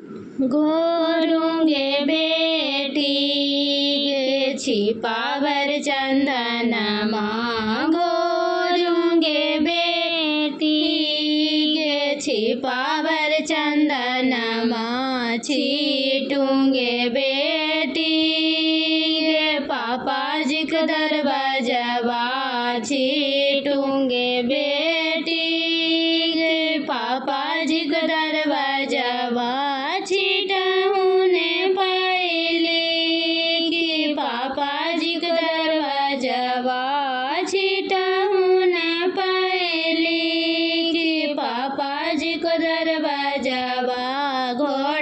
घोरूंगे बेटी गे छिपावर चंदन माँ घोरूंगे बेटी गे छिपावर चंदन माँ छीटूंगे बेटी गे पापा जी का दरवाजा छीटूंगे बेटी गे पापा जी का दरवाजा छीटूं ने पायली कि पापा जी का दरवाजा छीटूं ने पायली कि पापा जी का दरवाजा घोड़ा